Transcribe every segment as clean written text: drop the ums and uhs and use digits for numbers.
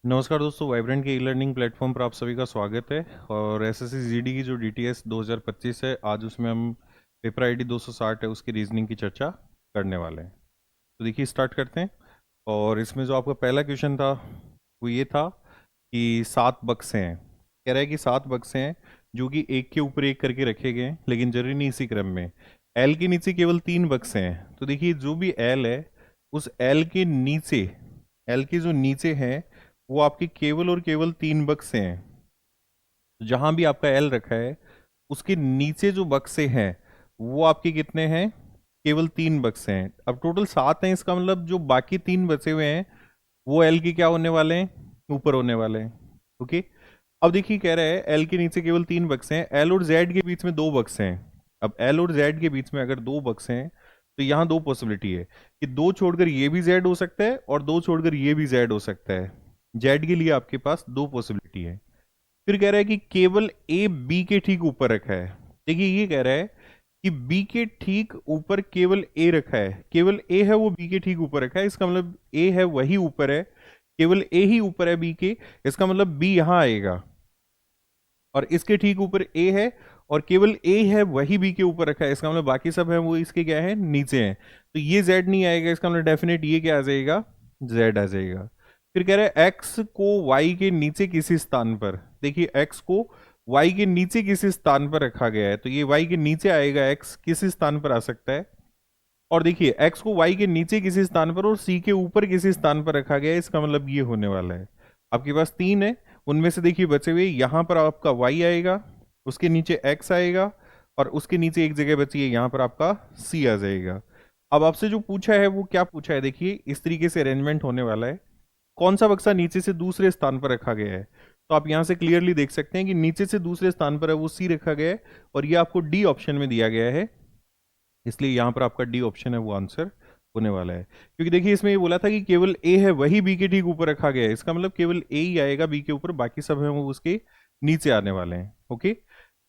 नमस्कार दोस्तों, वाइब्रेंट के ई लर्निंग प्लेटफॉर्म पर आप सभी का स्वागत है। और एसएससी जीडी की जो डीटीएस 2025 है, आज उसमें हम पेपर आईडी 260 है उसकी रीजनिंग की चर्चा करने वाले हैं। तो देखिए, स्टार्ट करते हैं। और इसमें जो आपका पहला क्वेश्चन था वो ये था कि 7 बक्से हैं। कह रहा है कि 7 बक्से हैं जो कि एक के ऊपर एक करके रखे गए हैं, लेकिन जरूरी नहीं इसी क्रम में। एल के नीचे केवल 3 बक्से हैं। तो देखिए, जो भी एल है उस एल के नीचे, एल के जो नीचे हैं वो आपके केवल और केवल 3 बक्से हैं। जहां भी आपका एल रखा है उसके नीचे जो बक्से हैं वो आपके कितने हैं? केवल 3 बक्से हैं। अब टोटल 7 हैं, इसका मतलब जो बाकी 3 बचे हुए हैं वो एल के क्या होने वाले हैं? ऊपर होने वाले हैं। ओके। अब देखिए, कह रहा है एल के नीचे केवल 3 बक्से हैं, एल और जेड के बीच में 2 बक्से हैं। अब एल और जेड के बीच में अगर 2 बक्से हैं तो यहां 2 पॉसिबिलिटी है कि 2 छोड़कर ये भी जेड हो सकता है और 2 छोड़कर ये भी जेड हो सकता है। जेड के लिए आपके पास 2 पॉसिबिलिटी है। फिर कह रहा है कि केवल ए बी के ठीक ऊपर रखा है। देखिए, ये कह रहा है कि बी के ठीक ऊपर केवल ए रखा है, केवल ए है वो बी के ठीक ऊपर रखा है। इसका मतलब ए है वही ऊपर है, केवल ए ही ऊपर है बी के। इसका मतलब बी यहां आएगा और इसके ठीक ऊपर ए है और केवल ए है वही बी के ऊपर रखा है। इसका मतलब बाकी सब है वो इसके क्या है? नीचे हैं। तो ये जेड नहीं आएगा। इसका मतलब डेफिनेट ये क्या आ जाएगा? जेड आ जाएगा। फिर कह रहे हैं एक्स को वाई के नीचे किसी स्थान पर, देखिए एक्स को वाई के नीचे किसी स्थान पर रखा गया है, तो ये वाई के नीचे आएगा, एक्स किसी स्थान पर आ सकता है। और देखिए, एक्स को वाई के नीचे किसी स्थान पर और सी के ऊपर किसी स्थान पर रखा गया है। इसका मतलब ये होने वाला है। आपके पास 3 है, उनमें से देखिए बचे हुए यहां पर आपका वाई आएगा, उसके नीचे एक्स आएगा और उसके नीचे एक जगह बची है, यहां पर आपका सी आ जाएगा। अब आपसे जो पूछा है वो क्या पूछा है? देखिए, इस तरीके से अरेंजमेंट होने वाला है। कौन सा बक्सा नीचे से दूसरे स्थान पर रखा गया है? तो आप यहां से क्लियरली देख सकते हैं कि नीचे से दूसरे स्थान पर है वो सी रखा गया है और ये आपको डी ऑप्शन में दिया गया है। इसलिए यहां पर आपका डी ऑप्शन है वो आंसर होने वाला है। क्योंकि देखिए, इसमें ये बोला था कि केवल ए है वही बी के ठीक ऊपर रखा गया है। इसका मतलब केवल ए ही आएगा बी के ऊपर, बाकी सब है वो उसके नीचे आने वाले हैं। ओके,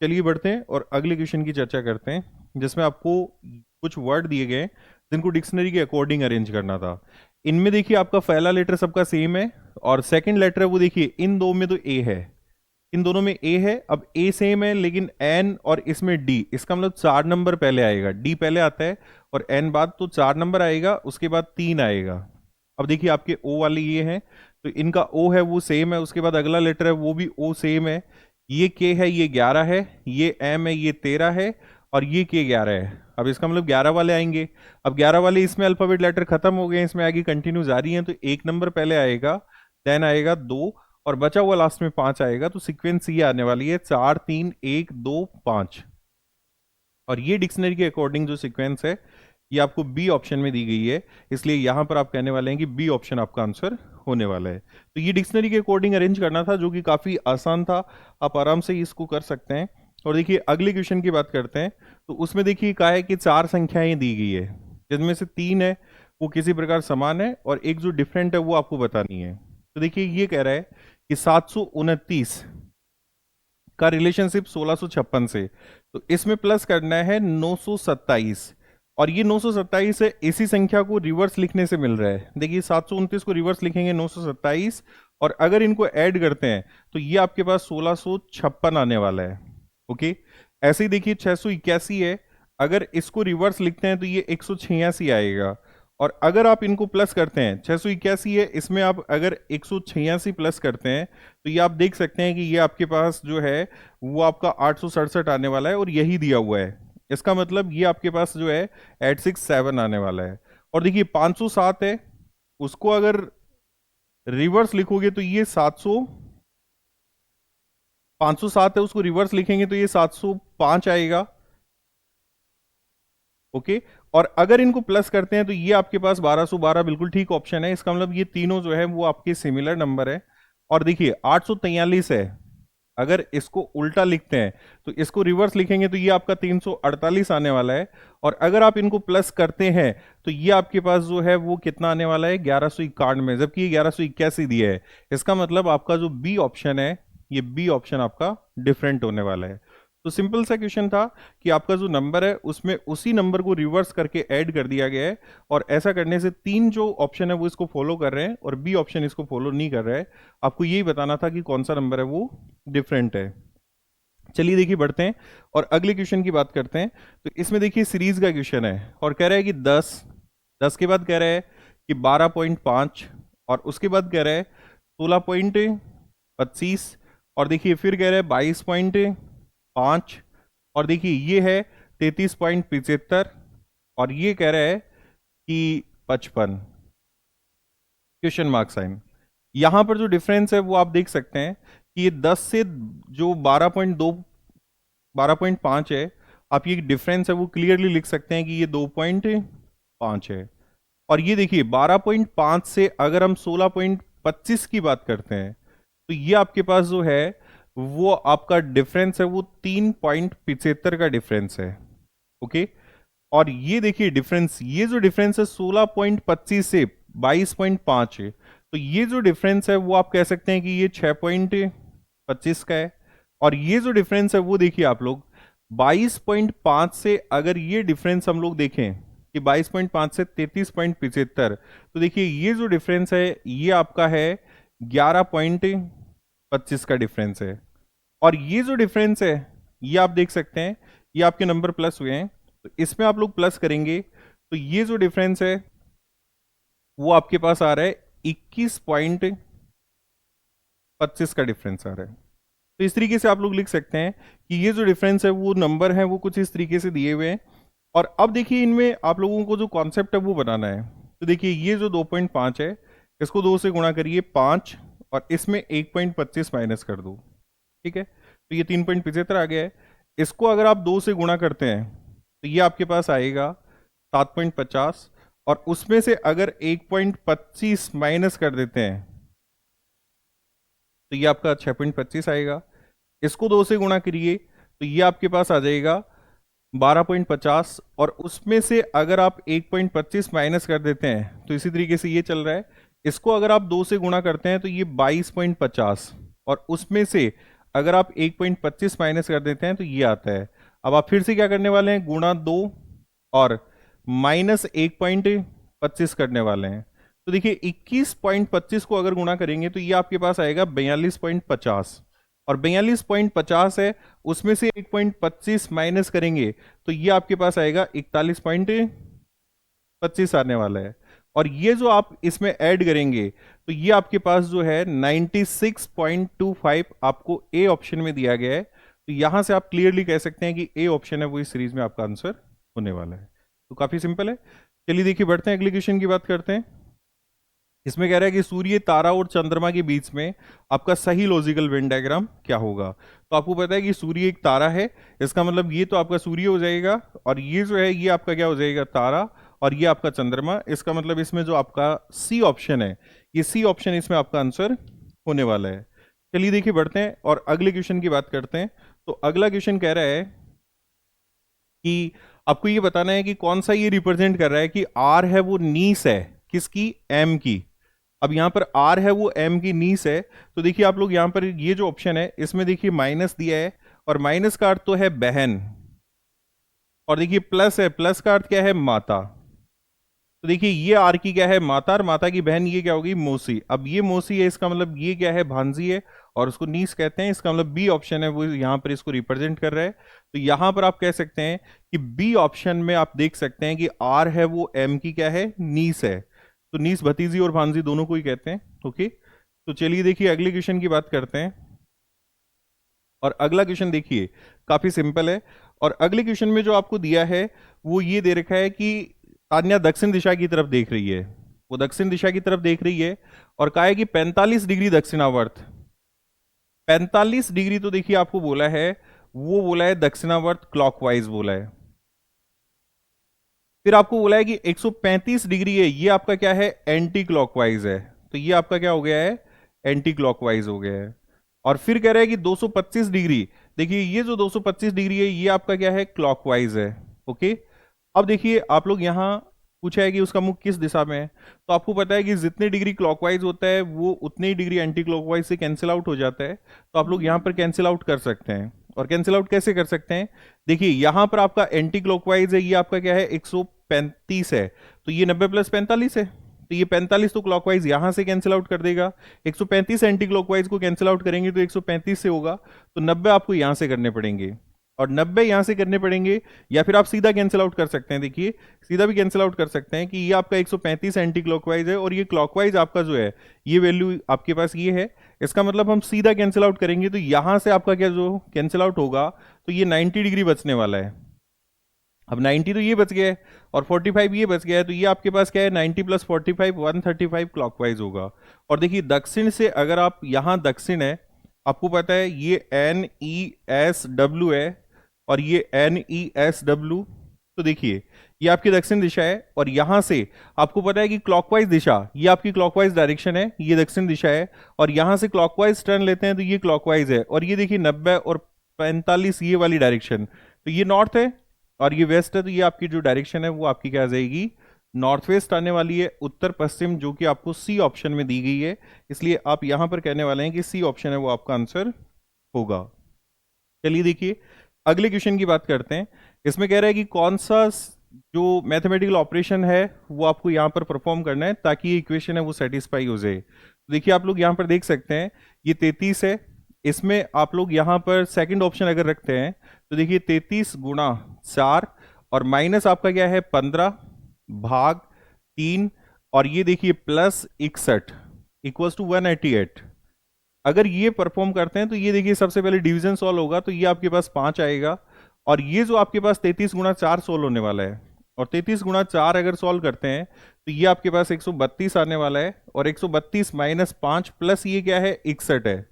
चलिए बढ़ते हैं और अगले क्वेश्चन की चर्चा करते हैं, जिसमें आपको कुछ वर्ड दिए गए हैं जिनको डिक्शनरी के अकॉर्डिंग अरेंज करना था। इनमें देखिए, आपका पहला लेटर सबका सेम है और सेकंड लेटर है वो देखिए इन दो में तो ए है, इन दोनों में ए है। अब ए सेम है लेकिन एन और इसमें डी, इसका मतलब 4 नंबर पहले आएगा, डी पहले आता है और एन बाद, तो 4 नंबर आएगा, उसके बाद 3 आएगा। अब देखिए, आपके ओ वाले ये हैं तो इनका ओ है वो सेम है, उसके बाद अगला लेटर है वो भी ओ सेम है। ये के है ये 11 है, ये एम है ये 13 है और ये के 11 है। अब इसका मतलब 11 वाले आएंगे। अब 11 वाले इसमें अल्फाबेट लेटर खत्म हो गए, इसमें आगे कंटिन्यू जारी है, तो 1 नंबर पहले आएगा, देन आएगा 2 और बचा हुआ लास्ट में 5 आएगा। तो सीक्वेंस ये आने वाली है 4 3 1 2 5। और ये डिक्शनरी के अकॉर्डिंग जो सीक्वेंस है ये आपको बी ऑप्शन में दी गई है, इसलिए यहां पर आप कहने वाले हैं कि बी ऑप्शन आपका आंसर होने वाला है। तो ये डिक्शनरी के अकॉर्डिंग अरेंज करना था, जो कि काफी आसान था, आप आराम से इसको कर सकते हैं। और देखिए, अगले क्वेश्चन की बात करते हैं। तो उसमें देखिए कहा है कि 4 संख्याएं दी गई है, जिनमें से 3 है वो किसी प्रकार समान है और एक जो डिफरेंट है वो आपको बतानी है। तो देखिए, ये कह रहा है कि 729 का रिलेशनशिप 1656 से, तो इसमें प्लस करना है 927। और ये 927 है, इसी संख्या को रिवर्स लिखने से मिल रहा है। देखिए, 729 को रिवर्स लिखेंगे 927 और अगर इनको ऐड करते हैं तो ये आपके पास 1656 आने वाला है। ओके, ऐसे ही देखिए 681 है, अगर इसको रिवर्स लिखते हैं तो ये 186 आएगा। और अगर आप इनको प्लस करते हैं, 681 है, इसमें आप अगर 186 प्लस करते हैं तो ये आप देख सकते हैं कि ये आपके पास जो है वो आपका 867 आने वाला है और यही दिया हुआ है। इसका मतलब ये आपके पास जो है 867 आने वाला है। और देखिए 507 है, उसको अगर रिवर्स लिखोगे तो ये 507 है, उसको रिवर्स लिखेंगे तो ये 705 आएगा। ओके, और अगर इनको प्लस करते हैं तो ये आपके पास 1212 बिल्कुल ठीक ऑप्शन है। इसका मतलब ये तीनों जो है वो आपके सिमिलर नंबर है। और देखिए 843 है, अगर इसको उल्टा लिखते हैं तो इसको रिवर्स लिखेंगे तो ये आपका 348 आने वाला है। और अगर आप इनको प्लस करते हैं तो ये आपके पास जो है वो कितना आने वाला है? 1191 में, जबकि ये 1181 दिया है। इसका मतलब आपका जो बी ऑप्शन है, ये बी ऑप्शन आपका डिफरेंट होने वाला है। तो सिंपल सा क्वेश्चन था कि आपका जो नंबर है उसमें उसी नंबर को रिवर्स करके ऐड कर दिया गया है, और ऐसा करने से तीन जो ऑप्शन है वो इसको फॉलो कर रहे हैं और बी ऑप्शन इसको फॉलो नहीं कर रहा है। आपको यही बताना था कि कौन सा नंबर है वो डिफरेंट है। चलिए देखिए बढ़ते हैं और अगले क्वेश्चन की बात करते हैं। तो इसमें देखिए सीरीज का क्वेश्चन है और कह रहा है कि 10, 10 के बाद कह रहा है कि 12.5, और उसके बाद कह रहा है 16.25, और देखिए फिर कह रहा है 22.5, और देखिए ये है 33.75, और ये कह रहा है कि 55, क्वेश्चन मार्क साइन। यहां पर जो डिफरेंस है वो आप देख सकते हैं कि ये 10 से जो 12.5 है, आप ये डिफरेंस है वो क्लियरली लिख सकते हैं कि ये 2.5 है। और ये देखिए 12.5 से अगर हम 16.25 की बात करते हैं तो ये आपके पास जो है वो आपका डिफरेंस है वो 3.75 का डिफरेंस है। ओके, और ये देखिए डिफरेंस, ये जो डिफरेंस है 16.25 से 22.5 है, तो ये जो डिफरेंस है वो आप कह सकते हैं कि ये 6.25 का है। और ये जो डिफरेंस है वो देखिए आप लोग 22.5 से अगर ये डिफरेंस हम लोग देखें कि 22.5 से 33.75, तो देखिए ये जो डिफरेंस है ये आपका है 11.25 का डिफरेंस है। और ये जो डिफरेंस है ये आप देख सकते हैं ये आपके नंबर प्लस हुए हैं, तो इसमें आप लोग प्लस करेंगे तो ये जो डिफरेंस है वो आपके पास आ रहा है 21.25 का डिफरेंस आ रहा है। तो इस तरीके से आप लोग लिख सकते हैं कि ये जो डिफरेंस है वो नंबर है वो कुछ इस तरीके से दिए हुए हैं। और अब देखिए इनमें आप लोगों को जो कॉन्सेप्ट है वो बनाना है। तो देखिए ये जो 2.5 है इसको 2 से गुणा करिए 5, और इसमें 1.25 माइनस कर दो, ठीक है, तो ये 3.75 आ गया है। इसको अगर आप 2 से गुणा करते हैं तो ये आपके पास आएगा 7.50, और उसमें से अगर 1.25 माइनस कर देते हैं तो ये आपका 6.25 आएगा। इसको 2 से गुणा करिए तो ये आपके पास आ जाएगा 12.50, और उसमें से अगर आप 1.25 माइनस कर देते हैं तो इसी तरीके से ये चल रहा है। इसको अगर आप 2 से गुणा करते हैं तो ये 22.50, और उसमें से अगर आप 1.25 माइनस कर देते हैं तो ये आता है। अब आप फिर से क्या करने वाले हैं, गुणा 2 और माइनस 1.25 करने वाले हैं। तो देखिए 21.25 को अगर गुणा करेंगे तो ये आपके पास आएगा 42.50, और 42.50 है उसमें से 1.25 माइनस करेंगे तो ये आपके पास आएगा 41.25 आने वाला है। और ये जो आप इसमें ऐड करेंगे तो ये आपके पास जो है 96.25 आपको ए ऑप्शन में दिया गया है। तो यहां से आप क्लियरली कह सकते हैं कि ए ऑप्शन है वो इस सीरीज में आपका आंसर होने वाला है। तो काफी सिंपल है। चलिए देखिए बढ़ते हैं अगले क्वेश्चन की बात करते हैं। इसमें कह रहा है कि सूर्य, तारा और चंद्रमा के बीच में आपका सही लॉजिकल वेन डायग्राम क्या होगा। तो आपको पता है कि सूर्य एक तारा है, इसका मतलब ये तो आपका सूर्य हो जाएगा, और ये जो है ये आपका क्या हो जाएगा, तारा, और ये आपका चंद्रमा। इसका मतलब इसमें जो आपका सी ऑप्शन है, ये सी ऑप्शन इसमें आपका आंसर होने वाला है। चलिए देखिए बढ़ते हैं और अगले क्वेश्चन की बात करते हैं। तो अगला क्वेश्चन कह रहा है कि आपको ये बताना है कि कौन सा ये रिप्रेजेंट कर रहा है कि आर है वो नीस है किसकी, एम की। अब यहां पर आर है वो एम की नीस है, तो देखिए आप लोग यहां पर ये जो ऑप्शन है इसमें देखिए माइनस दिया है, और माइनस का अर्थ तो है बहन, और देखिए प्लस है, प्लस का अर्थ क्या है, माता। तो देखिए ये आर की क्या है, माता, और माता की बहन ये क्या होगी, मौसी। अब ये मौसी है, इसका मतलब ये क्या है, भांजी है, और उसको नीस कहते हैं। इसका मतलब बी ऑप्शन है वो यहां पर इसको रिप्रेजेंट कर रहा है। तो यहां पर आप कह सकते हैं कि बी ऑप्शन में आप देख सकते हैं कि आर है वो एम की क्या है, नीस है। तो नीस भतीजी और भांजी दोनों को ही कहते हैं। ओके, तो चलिए देखिए अगले क्वेश्चन की बात करते हैं। और अगला क्वेश्चन देखिए काफी सिंपल है, और अगले क्वेश्चन में जो आपको दिया है वो ये दे रखा है कि तान्या दक्षिण दिशा की तरफ देख रही है, वो दक्षिण दिशा की तरफ देख रही है, और कहा है कि 45 डिग्री दक्षिणावर्त। 45 डिग्री तो देखिए आपको बोला है, वो बोला है दक्षिणावर्त क्लॉकवाइज बोला है। फिर आपको बोला है कि 135 डिग्री है, ये आपका क्या है, एंटी क्लॉकवाइज है। तो ये आपका क्या हो गया है, एंटी क्लॉकवाइज हो गया है। और फिर कह रहा है कि 225 डिग्री, देखिए ये जो 225 डिग्री है ये आपका क्या है, क्लॉकवाइज है। ओके, अब देखिए आप लोग यहां पूछा है कि उसका मुख किस दिशा में है, तो आपको पता है कि जितने डिग्री क्लॉकवाइज होता है वो उतने ही डिग्री एंटी क्लॉकवाइज से कैंसिल आउट हो जाता है। तो आप लोग यहां पर कैंसिल आउट कर सकते हैं। और कैंसिल आउट कैसे कर सकते हैं? देखिए यहां पर आपका एंटी क्लॉकवाइज है, ये आपका क्या है 135 है, तो ये 90 प्लस 45 है, तो ये 45 तो क्लॉकवाइज यहां से कैंसिल आउट कर देगा, 135 एंटी क्लॉकवाइज को कैंसिल आउट करेंगे तो 135 से होगा, तो 90 आपको यहां से करने पड़ेंगे, और 90 यहां से करने पड़ेंगे, या फिर आप सीधा कैंसिल आउट कर सकते हैं। देखिए सीधा भी कैंसिल आउट कर सकते हैं कि ये आपका 135 एंटी क्लॉकवाइज है और ये क्लॉकवाइज आपका जो है ये वैल्यू आपके पास ये है, इसका मतलब हम सीधा कैंसिल आउट करेंगे तो यहां से आपका क्या जो कैंसिल आउट होगा तो ये 90 डिग्री बचने वाला है। अब 90 तो ये बच गया है और 45 ये बच गया है, तो ये आपके पास क्या है 90 प्लस 45 135 क्लॉकवाइज होगा। और देखिए दक्षिण से अगर आप यहां दक्षिण है, आपको पता है ये NESW है और ये NESW, तो देखिए ये आपकी दक्षिण दिशा है और यहां से आपको पता है कि क्लॉकवाइज दिशा ये आपकी क्लॉकवाइज डायरेक्शन है, ये दक्षिण दिशा है, और यहां से क्लॉकवाइज टर्न लेते हैं तो ये क्लॉकवाइज है, और ये देखिए 90 और 45 ये वाली डायरेक्शन, तो ये नॉर्थ है और ये वेस्ट है, तो ये आपकी जो डायरेक्शन है वो आपकी क्या आ जाएगी नॉर्थ वेस्ट आने वाली है, उत्तर पश्चिम, जो कि आपको सी ऑप्शन में दी गई है, इसलिए आप यहां पर कहने वाले हैं कि सी ऑप्शन है वो आपका आंसर होगा। चलिए देखिए अगले क्वेश्चन की बात करते हैं। इसमें कह रहा है कि कौन सा जो मैथमेटिकल ऑपरेशन है वो आपको यहां पर परफॉर्म करना है ताकि ये इक्वेशन है वो सेटिस्फाई हो जाए। तो देखिए आप लोग यहां पर देख सकते हैं ये 33 है, इसमें आप लोग यहां पर सेकंड ऑप्शन अगर रखते हैं तो देखिए 33 गुणा 4 और माइनस आपका क्या है 15 भाग 3, और ये देखिए प्लस 61 इक्वल्स टू 188। अगर ये परफॉर्म करते हैं तो ये देखिए सबसे पहले डिवीजन सॉल्व होगा तो ये आपके पास 5 आएगा, और ये जो आपके पास 33 गुणा 4 सॉल्व होने वाला है, और 33 गुणा 4 अगर सॉल्व करते हैं तो ये आपके पास 132 आने वाला है, और 132 माइनस 5 प्लस ये क्या है 61 है।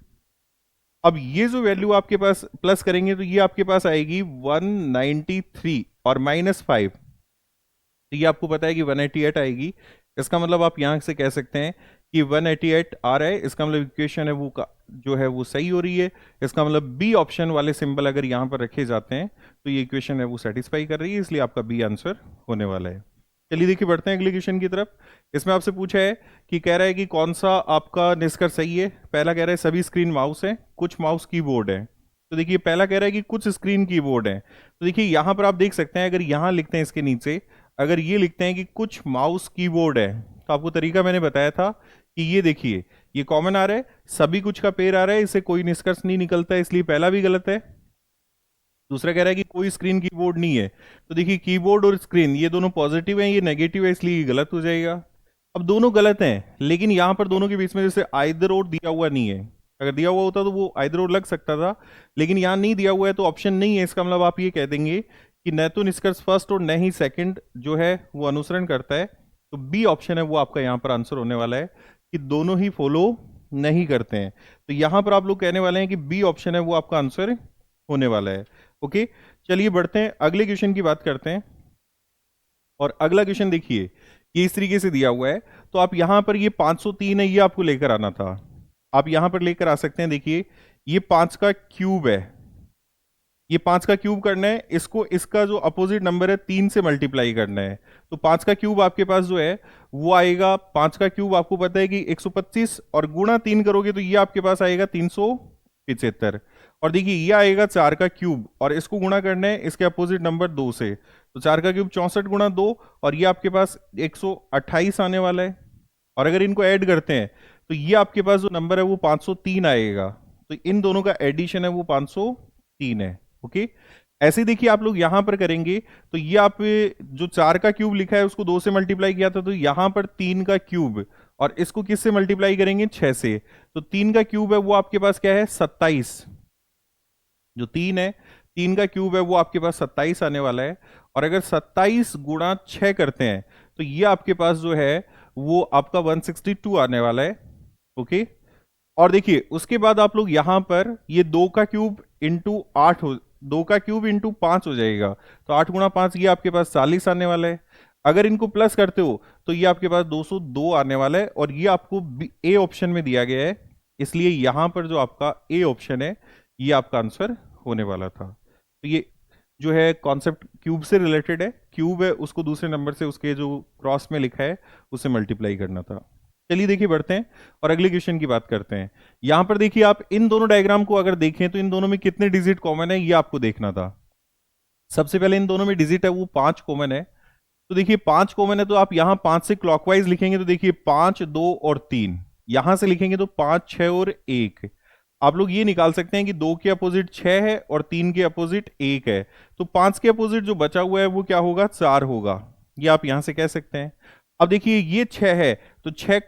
अब ये जो वैल्यू आपके पास प्लस करेंगे तो ये आपके पास आएगी 193 और माइनस 5, तो ये आपको पता है कि 188 आएगी। इसका मतलब आप यहां से कह सकते हैं कि 188 आ रहा है, इसका मतलब इक्वेशन है वो जो है वो सही हो रही है। इसका मतलब बी ऑप्शन वाले सिंबल अगर यहां पर रखे जाते हैं तो ये इक्वेशन है वो सेटिस्फाई कर रही है, इसलिए आपका बी आंसर होने वाला है। चलिए देखिए बढ़ते हैं अगले क्वेश्चन की तरफ। इसमें आपसे पूछा है कि कह रहा है कि कौन सा आपका निष्कर्ष सही है। पहला कह रहा है सभी स्क्रीन माउस है, कुछ माउस कीबोर्ड है। तो देखिए पहला कह रहा है कि कुछ स्क्रीन कीबोर्ड है, तो देखिए यहां पर आप देख सकते हैं अगर यहां लिखते हैं इसके नीचे, अगर ये लिखते हैं कि कुछ माउस कीबोर्ड है, तो आपको तरीका मैंने बताया था कि ये देखिए ये कॉमन आ रहा है, सभी कुछ का पेयर आ रहा है, इससे कोई निष्कर्ष नहीं निकलता है, इसलिए पहला भी गलत है। दूसरा कह रहा है कि कोई स्क्रीन कीबोर्ड नहीं है, तो देखिए कीबोर्ड और स्क्रीन ये दोनों पॉजिटिव हैं, ये नेगेटिव है, इसलिए ये गलत हो जाएगा। अब दोनों गलत हैं, लेकिन यहां पर दोनों के बीच में जैसे आइदर और दिया हुआ नहीं है, अगर दिया हुआ होता तो वो आइदर और लग सकता था, लेकिन यहां नहीं दिया हुआ है तो ऑप्शन नहीं है, इसका मतलब आप ये कह देंगे कि न तो निष्कर्ष फर्स्ट और न ही सेकंड जो है वो अनुसरण करता है, तो बी ऑप्शन है वो आपका यहां पर आंसर होने वाला है कि दोनों ही फॉलो नहीं करते हैं। तो यहां पर आप लोग कहने वाले हैं कि बी ऑप्शन है वो आपका आंसर होने वाला है। ओके, चलिए बढ़ते हैं अगले क्वेश्चन की बात करते हैं। और अगला क्वेश्चन देखिए ये इस तरीके से दिया हुआ है, तो आप यहां पर ये 503 है, ये आपको लेकर आना था, आप यहां पर लेकर आ सकते हैं। देखिए ये 5 का क्यूब है, ये 5 का क्यूब करना है, इसको इसका जो अपोजिट नंबर है 3 से मल्टीप्लाई करना है, तो 5 का क्यूब आपके पास जो है वो आएगा, 5 का क्यूब आपको पता है कि 125, और गुणा 3 करोगे तो ये आपके पास आएगा 375, और देखिए ये आएगा 4 का क्यूब, और इसको गुणा करना है इसके अपोजिट नंबर 2 से, तो 4 का क्यूब 64 गुणा 2, और ये आपके पास 128 आने वाला है, और अगर इनको ऐड करते हैं तो ये आपके पास जो नंबर है वो 503 आएगा, तो इन दोनों का एडिशन है वो 503 है। ओके, ऐसे ही देखिए आप लोग यहां पर करेंगे तो ये आप जो 4 का क्यूब लिखा है उसको 2 से मल्टीप्लाई किया था, तो यहां पर 3 का क्यूब, और इसको किस से मल्टीप्लाई करेंगे 6 से, तो 3 का क्यूब है वो आपके पास क्या है 27, जो 3 है 3 का क्यूब है वो आपके पास 27 आने वाला है, और अगर 27 गुणा 6 करते हैं तो ये आपके पास जो है वो आपका 162 आने वाला है। ओके, और देखिए उसके बाद आप लोग यहां पर ये 2 का क्यूब इंटू 8 हो, 2 का क्यूब इंटू 5 हो जाएगा, तो 8 गुणा 5 ये आपके पास 40 आने वाला है। अगर इनको प्लस करते हो तो ये आपके पास 202 आने वाला है, और ये आपको ए ऑप्शन में दिया गया है, इसलिए यहां पर जो आपका ए ऑप्शन है ये आपका आंसर होने वाला था। तो ये जो है कॉन्सेप्ट क्यूब से रिलेटेड है, क्यूब है उसको दूसरे नंबर से उसके जो क्रॉस में लिखा है उससे मल्टीप्लाई करना था। चलिए देखिए बढ़ते हैं और अगले क्वेश्चन की बात करते हैं। यहां पर देखिए आप इन दोनों डायग्राम को अगर देखें तो इन दोनों में कितने डिजिट कॉमन है ये आपको देखना था। सबसे पहले इन दोनों में डिजिट है वो 5 कॉमन है। तो देखिए 5 कॉमन है तो आप यहां 5 से क्लॉकवाइज लिखेंगे तो देखिए 5, 2 और 3। यहां से लिखेंगे तो 5, 6 और 1। आप लोग ये निकाल सकते हैं कि 2 के अपोजिट 6 है और 3 के अपोजिट 1 है। तो 5 के अपोजिट जो बचा हुआ है वो क्या होगा, 4 होगा। ये आप यहां से कह सकते हैं। अब देखिए ये 6 है तो 6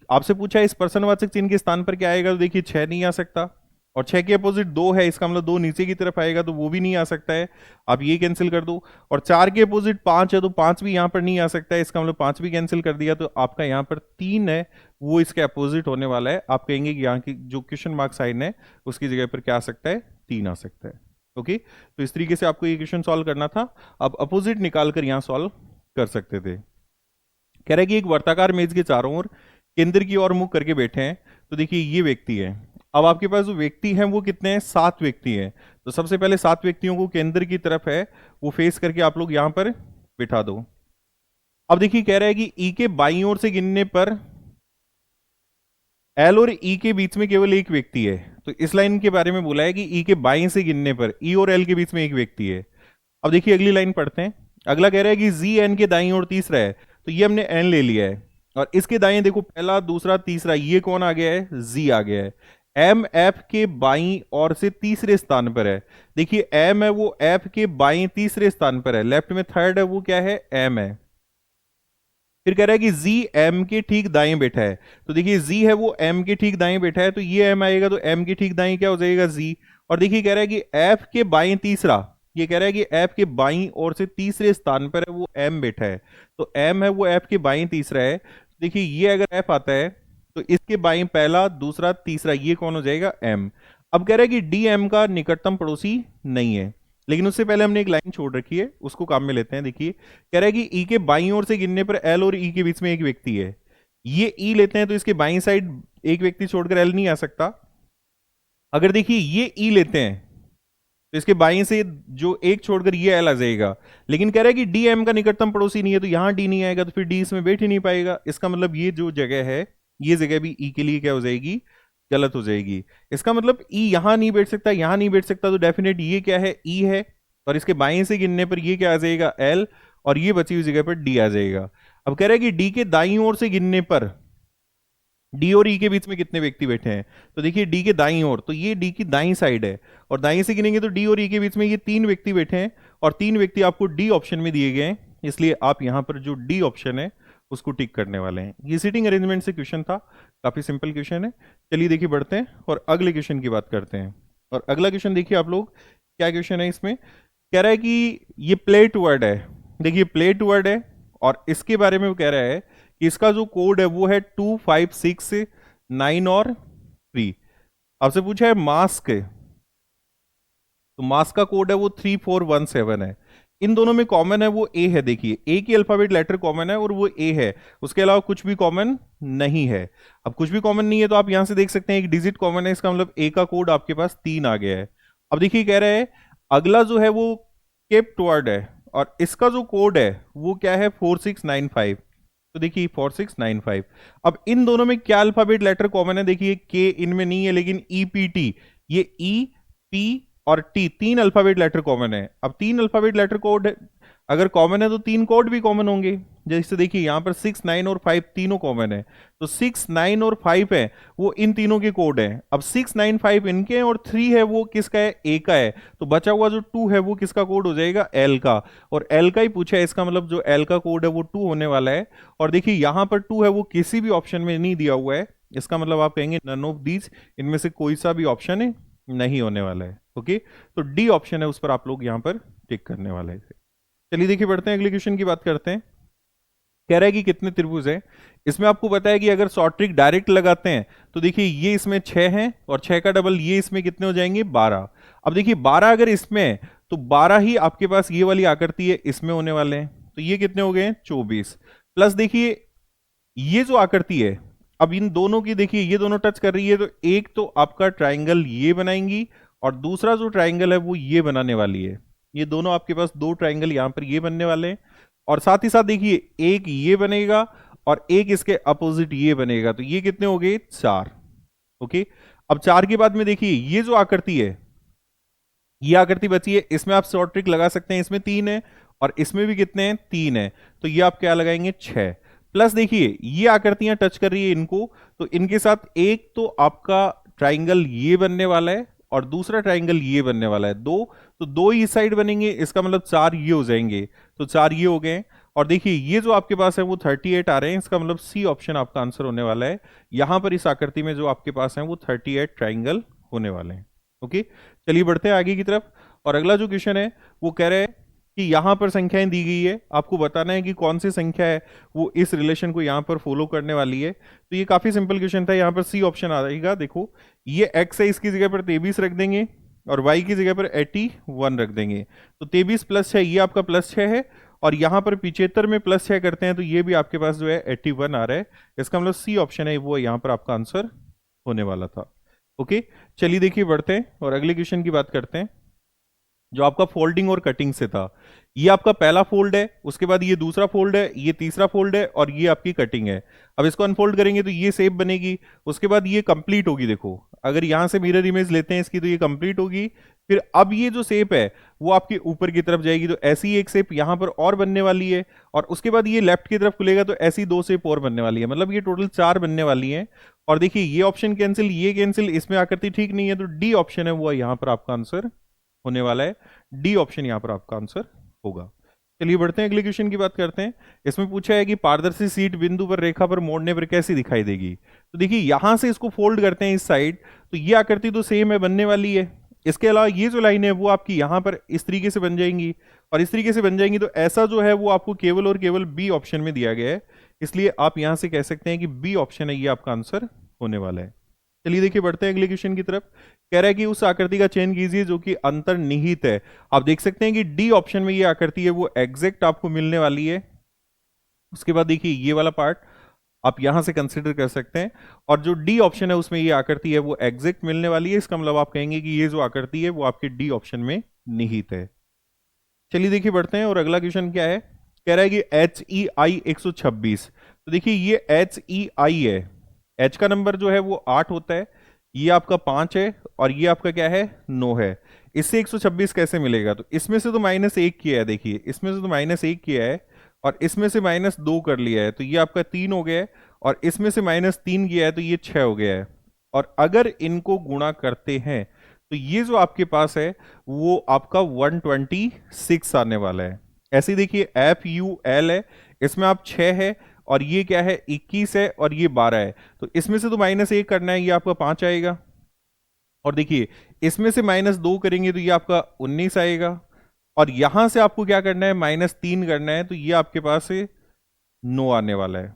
आपसे पूछा है इस प्रश्नवाचक चिन्ह के स्थान पर क्या आएगा, तो देखिए 6 नहीं आ सकता। और 6 के अपोजिट 2 है, इसका मतलब 2 नीचे की तरफ आएगा तो वो भी नहीं आ सकता है। आप ये कैंसिल कर दो। और 4 के अपोजिट 5 है तो 5 भी यहां पर नहीं आ सकता है, इसका मतलब 5 भी कैंसिल कर दिया। तो आपका यहां पर 3 है वो इसके अपोजिट होने वाला है। आप कहेंगे कि यहाँ की जो क्वेश्चन मार्क साइन है उसकी जगह पर क्या आ सकता है, 3 आ सकता है। ओके, तो इस तरीके से आपको ये क्वेश्चन सॉल्व करना था। आप अपोजिट निकाल कर यहां सॉल्व कर सकते थे। कह रहा है कि एक वर्ताकार मेज के चारों ओर केंद्र की ओर मुख करके बैठे हैं। तो देखिए ये व्यक्ति है। अब आपके पास जो व्यक्ति हैं वो कितने हैं, 7 व्यक्ति हैं। तो सबसे पहले 7 व्यक्तियों को केंद्र की तरफ है वो फेस करके आप लोग यहां पर बिठा दो। अब देखिए कह रहा है कि ई के बाईं ओर से गिनने पर एल और ई के बीच में केवल एक व्यक्ति है। तो इस लाइन के बारे में बोला है कि ई के बाईं से गिनने पर ई और एल के बीच में एक व्यक्ति है। अब देखिए अगली लाइन पढ़ते हैं। अगला कह रहा है कि जी एन के दाईं ओर तीसरा है। तो ये हमने एन ले लिया है और इसके दाएं देखो पहला, दूसरा, तीसरा, ये कौन आ गया है, जी आ गया है। एम एफ के बाईं ओर से तीसरे स्थान पर है। देखिए एम है वो एफ के बाईं तीसरे स्थान पर है, लेफ्ट में थर्ड है वो क्या है, एम है। फिर कह रहा है कि जी एम के ठीक दाएं बैठा है। तो देखिए जी है वो एम के ठीक दाएं बैठा है तो ये एम आएगा तो एम के ठीक दाएं क्या हो जाएगा, जी। और देखिए कह रहा है कि एफ के बाएं तीसरा, ये कह रहा है कि एफ के बाईं ओर से तीसरे स्थान पर है वो एम बैठा है। तो एम है वो एफ के बाईं तीसरा है। तो देखिए ये अगर एफ आता है तो इसके बाईं पहला, दूसरा, तीसरा, ये कौन हो जाएगा, एम। अब कह रहा है कि डी एम का निकटतम पड़ोसी नहीं है। लेकिन उससे पहले हमने एक लाइन छोड़ रखी है उसको काम में लेते हैं। देखिए कह रहा है कि ई के बाईं ओर से गिनने पर एल और ई के बीच में एक व्यक्ति है। ये ई लेते हैं तो इसके बाईं साइड एक व्यक्ति छोड़कर एल नहीं आ सकता। अगर देखिए ये ई लेते हैं तो इसके बाईं से जो एक छोड़कर ये एल आ जाएगा। लेकिन कह रहा है कि डी एम का निकटतम पड़ोसी नहीं है तो यहां डी नहीं आएगा तो फिर डी इसमें बैठ ही नहीं पाएगा। इसका मतलब ये जो जगह है ये जगह भी ई के लिए क्या हो जाएगी, गलत हो जाएगी। इसका मतलब ई यहां नहीं बैठ सकता, यहां नहीं बैठ सकता तो डेफिनेट ये क्या है, ई है। और इसके बाएं से गिनने पर ये क्या आ जाएगा, एल। और ये बची हुई जगह पर डी आ जाएगा। अब कह रहा है कि डी के दाईं ओर से गिनने पर डी और ई के बीच में कितने व्यक्ति बैठे हैं। तो देखिए डी के दाईं ओर तो ये डी की दाईं साइड है और दाईं से गिनेंगे तो डी और ई के बीच में ये 3 व्यक्ति बैठे हैं और 3 व्यक्ति आपको डी ऑप्शन में दिए गए हैं। इसलिए आप यहां पर जो डी ऑप्शन है उसको टिक करने वाले हैं। ये सीटिंग अरेंजमेंट से क्वेश्चन था, काफी सिंपल क्वेश्चन है। चलिए देखिए बढ़ते हैं और अगले क्वेश्चन की बात करते हैं। और अगला क्वेश्चन देखिए आप लोग, क्या क्वेश्चन है इसमें, कह रहा है कि ये प्लेट वर्ड है। देखिए प्लेट वर्ड है और इसके बारे में वो कह रहा है कि इसका जो कोड है वो है 2, 5, 6, 9 और 3। आपसे पूछा है मास्क, तो मास्क का कोड है वो 3417 है। इन दोनों में कॉमन है वो ए है। देखिए ए की अल्फाबेट लेटर कॉमन है और वो ए है, उसके अलावा कुछ भी कॉमन नहीं है। अब कुछ भी कॉमन नहीं है तो आप यहां से देख सकते हैं एक डिजिट कॉमन है, इसका मतलब ए का कोड आपके पास 3 आ गया है। अब देखिए कह रहे हैं अगला जो है वो केप्ट वर्ड है और इसका जो कोड है वो क्या है, 4695। तो देखिए 4695। अब इन दोनों में क्या अल्फाबेट लेटर कॉमन है, देखिए के इनमें नहीं है लेकिन ई पी टी, ये ई पी और टी 3 अल्फाबेट लेटर कॉमन है। अब 3 अल्फाबेट लेटर कोड अगर कॉमन है तो 3 कोड भी कॉमन होंगे। जैसे देखिए यहां पर 6, 9 और 5 तीनों कॉमन है तो 6, 9 और 5 है वो इन तीनों के कोड हैं। अब 6, 9, 5 इनके हैं और 3 है वो किसका है, ए का है। तो बचा हुआ जो 2 है वो किसका कोड हो जाएगा, एल का। और एल का ही पूछा है, इसका मतलब जो एल का कोड है वो 2 होने वाला है। और देखिए यहां पर 2 है वो किसी भी ऑप्शन में नहीं दिया हुआ है, इसका मतलब आप कहेंगे नन ऑफ दीज, इनमें से कोई सा भी ऑप्शन नहीं होने वाला है। ओके, तो डी ऑप्शन है उस पर आप लोग यहां पर टिक करने वाले हैं। चलिए देखिए बढ़ते हैं अगले क्वेश्चन की बात करते हैं। कह रहा है कि कितने त्रिभुज हैं। इसमें आपको पता है कि अगर शॉर्ट ट्रिक डायरेक्ट लगाते हैं तो देखिए ये इसमें 6 हैं और 6 का डबल ये इसमें कितने हो जाएंगे, 12। अब देखिए 12 अगर इसमें है तो 12 ही आपके पास ये वाली आकृति है इसमें होने वाले हैं। तो ये कितने हो गए, 24। प्लस देखिए ये जो आकृति है, अब इन दोनों की देखिए ये दोनों टच कर रही है तो एक तो आपका ट्राइंगल ये बनाएंगी और दूसरा जो ट्राइंगल है वो ये बनाने वाली है। ये दोनों आपके पास 2 ट्राइंगल यहां पर ये बनने वाले हैं। और साथ ही साथ देखिए एक ये बनेगा और एक इसके अपोजिट ये बनेगा, तो ये कितने हो गए? 4। ओके, अब 4 के बाद में देखिए ये जो आकृति है, ये आकृति बची है, इसमें आप शॉर्ट ट्रिक लगा सकते हैं, इसमें 3 है और इसमें भी कितने हैं? 3 है, तो ये आप क्या लगाएंगे? 6। प्लस देखिए ये आकृतियां टच कर रही है इनको, तो इनके साथ एक तो आपका ट्राइंगल ये बनने वाला है और दूसरा ट्राइंगल ये बनने वाला है, दो, तो दो ही साइड बनेंगे, इसका मतलब 4 ये हो जाएंगे, तो 4 ये हो गए। और देखिए ये जो आपके पास है वो 38 आ रहे हैं, इसका मतलब सी ऑप्शन आपका आंसर होने वाला है। यहां पर इस आकृति में जो आपके पास है वो 38 ट्राइंगल होने वाले हैं। ओके, चलिए बढ़ते हैं आगे की तरफ। और अगला जो क्वेश्चन है वो कह रहे हैं कि यहां पर संख्याएं दी गई है, आपको बताना है कि कौन सी संख्या है वो इस रिलेशन को यहां पर फॉलो करने वाली है। तो ये काफी सिंपल क्वेश्चन था, यहां पर सी ऑप्शन आ जाएगा। देखो ये x है, इसकी जगह पर 23 रख देंगे और y की जगह पर 81 रख देंगे, तो 23 प्लस 6 ये आपका प्लस 6 है, और यहां पर 75 में प्लस 6 करते हैं तो ये भी आपके पास जो है 81 आ रहा है। इसका मतलब सी ऑप्शन है वो यहां पर आपका आंसर होने वाला था। ओके, चलिए देखिए बढ़ते हैं और अगले क्वेश्चन की बात करते हैं जो आपका फोल्डिंग और कटिंग से था। ये आपका पहला फोल्ड है, उसके बाद ये दूसरा फोल्ड है, ये तीसरा फोल्ड है और ये आपकी कटिंग है। अब इसको अनफोल्ड करेंगे तो ये शेप बनेगी, उसके बाद ये कंप्लीट होगी। देखो अगर यहां से मिरर इमेज लेते हैं इसकी तो ये कंप्लीट होगी, फिर अब ये जो शेप है वो आपके ऊपर की तरफ जाएगी, तो ऐसी एक शेप यहां पर और बनने वाली है, और उसके बाद ये लेफ्ट की तरफ खुलेगा तो ऐसी दो शेप और बनने वाली है, मतलब ये टोटल 4 बनने वाली है। और देखिए ये ऑप्शन कैंसिल, ये कैंसिल, इसमें आकृति ठीक नहीं है, तो डी ऑप्शन है वो यहाँ पर आपका आंसर होने वाला है। डी ऑप्शन यहाँ पर आपका आंसर होगा। चलिए बढ़ते हैं अगले क्वेश्चन की बात करते हैं। इसमें पूछा है कि पारदर्शी शीट बिंदु पर रेखा पर मोड़ने पर कैसी दिखाई देगी। तो देखिए यहां से इसको फोल्ड करते हैं इस साइड, तो ये आकृति तो सेम है, बनने वाली है। इसके अलावा ये जो लाइन है वो आपकी यहां पर इस तरीके से बन जाएंगी और इस तरीके से बन जाएंगी, तो ऐसा जो है वो आपको केवल और केवल बी ऑप्शन में दिया गया है, इसलिए आप यहां से कह सकते हैं कि बी ऑप्शन है ये आपका आंसर होने वाला है। चलिए देखिए बढ़ते हैं अगले क्वेश्चन की तरफ। कह रहा है कि उस आकृति का चयन कीजिए जो कि अंतर्निहित है। आप देख सकते हैं कि डी ऑप्शन में ये आकृति है वो एग्जैक्ट आपको मिलने वाली है। उसके बाद देखिए ये वाला पार्ट आप यहां से कंसिडर कर सकते हैं, और जो डी ऑप्शन है उसमें ये आकृति है वो एग्जैक्ट मिलने वाली है, इसका मतलब आप कहेंगे कि ये जो आकृति है वो आपके डी ऑप्शन में निहित है। चलिए देखिए बढ़ते हैं और अगला क्वेश्चन क्या है। कह रहा है कि HEI 126। तो देखिए ये HEI है, H का नंबर जो है वो 8 होता है, ये आपका 5 है और ये आपका क्या है 9 है। इससे 126 कैसे मिलेगा? तो इसमें से तो -1 किया है, देखिए इसमें से तो -1 किया है और इसमें से -2 कर लिया है, तो ये आपका 3 हो गया है, और इसमें से -3 किया है तो ये 6 हो गया है। और अगर इनको गुणा करते हैं तो ये जो आपके पास है वो आपका 126 आने वाला है। ऐसे ही देखिए FUL है, इसमें आप 6 है और ये क्या है 21 है और ये 12 है, तो इसमें से तो -1 करना है, ये आपका 5 आएगा। और देखिए इसमें से -2 करेंगे तो ये आपका 19 आएगा, और यहां से आपको क्या करना है -3 करना है, तो ये आपके पास से 9 आने वाला है।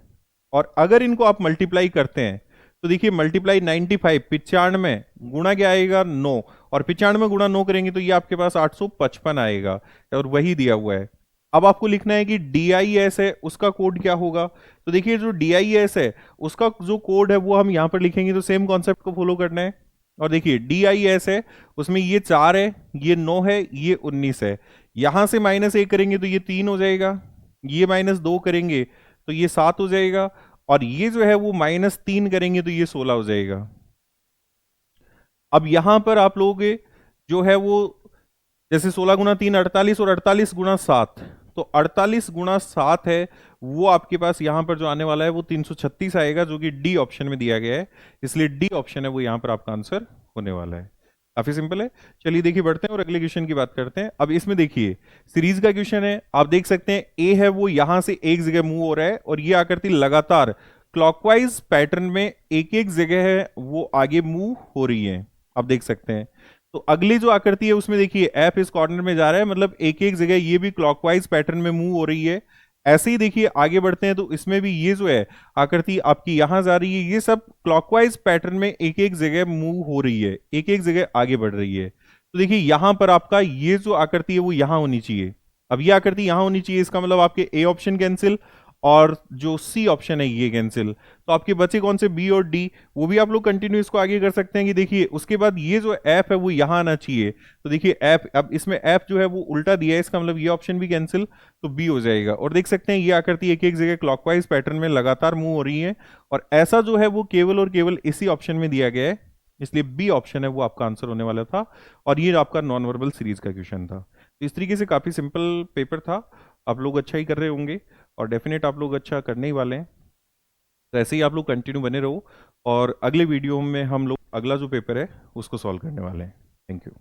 और अगर इनको आप मल्टीप्लाई करते हैं तो देखिए मल्टीप्लाई 95 95 गुणा क्या आएगा 9, और 95 गुणा 9 करेंगे तो ये आपके पास 855 आएगा, और वही दिया हुआ है। अब आपको लिखना है कि DIS है उसका कोड क्या होगा। तो देखिए जो DIS है उसका जो कोड है वो हम यहाँ पर लिखेंगे, तो सेम कॉन्सेप्ट को फॉलो करना है। और देखिए DIS है उसमें ये 4 है, ये 9 है, ये 19 है, यहां से -1 करेंगे तो ये 3 हो जाएगा, ये -2 करेंगे तो ये 7 हो जाएगा, और ये जो है वो -3 करेंगे तो ये 16 हो जाएगा। अब यहां पर आप लोग जो है वो जैसे 16 गुना 3 48 और 48 गुना 7, तो 48 गुना 7 है वो आपके पास यहां पर जो आने वाला है वो 336 आएगा, जो कि डी ऑप्शन में दिया गया है, इसलिए डी ऑप्शन है वो यहां पर आपका आंसर होने वाला है। काफी सिंपल है। चलिए देखिए बढ़ते हैं और अगले क्वेश्चन की बात करते हैं। अब इसमें देखिए सीरीज का क्वेश्चन है, आप देख सकते हैं ए है वो यहां से एक जगह मूव हो रहा है और ये आकृति लगातार क्लॉकवाइज पैटर्न में एक एक जगह है वो आगे मूव हो रही है, आप देख सकते हैं। तो अगली जो आकृति है उसमें देखिए एफ इस कॉर्नर में जा रहा है, मतलब एक एक जगह ये भी क्लॉकवाइज पैटर्न में मूव हो रही है। ऐसे ही देखिए आगे बढ़ते हैं तो इसमें भी ये जो है आकृति आपकी यहां जा रही है, ये सब क्लॉकवाइज पैटर्न में एक एक जगह मूव हो रही है, एक एक जगह आगे बढ़ रही है। तो देखिए यहां पर आपका ये जो आकृति है वो यहां होनी चाहिए, अब ये आकृति यहां होनी चाहिए, इसका मतलब आपके ए ऑप्शन कैंसिल, और जो सी ऑप्शन है ये कैंसिल। तो आपके बचे कौन से, बी और डी। वो भी आप लोग कंटिन्यू इसको आगे कर सकते हैं कि देखिए उसके बाद ये जो ऐप है वो यहाँ आना चाहिए। तो देखिए ऐप, अब इसमें ऐप जो है वो उल्टा दिया है, इसका मतलब ये ऑप्शन भी कैंसिल, तो बी हो जाएगा। और देख सकते हैं ये आकृति एक एक जगह क्लॉकवाइज पैटर्न में लगातार मूव हो रही है, और ऐसा जो है वो केवल और केवल इसी ऑप्शन में दिया गया है, इसलिए बी ऑप्शन है वो आपका आंसर होने वाला था। और ये आपका नॉन वर्बल सीरीज का क्वेश्चन था। तो इस तरीके से काफी सिंपल पेपर था, आप लोग अच्छा ही कर रहे होंगे, और डेफिनेट आप लोग अच्छा करने ही वाले हैं। तो ऐसे ही आप लोग कंटिन्यू बने रहो, और अगले वीडियो में हम लोग अगला जो पेपर है उसको सॉल्व करने वाले हैं। Thank you.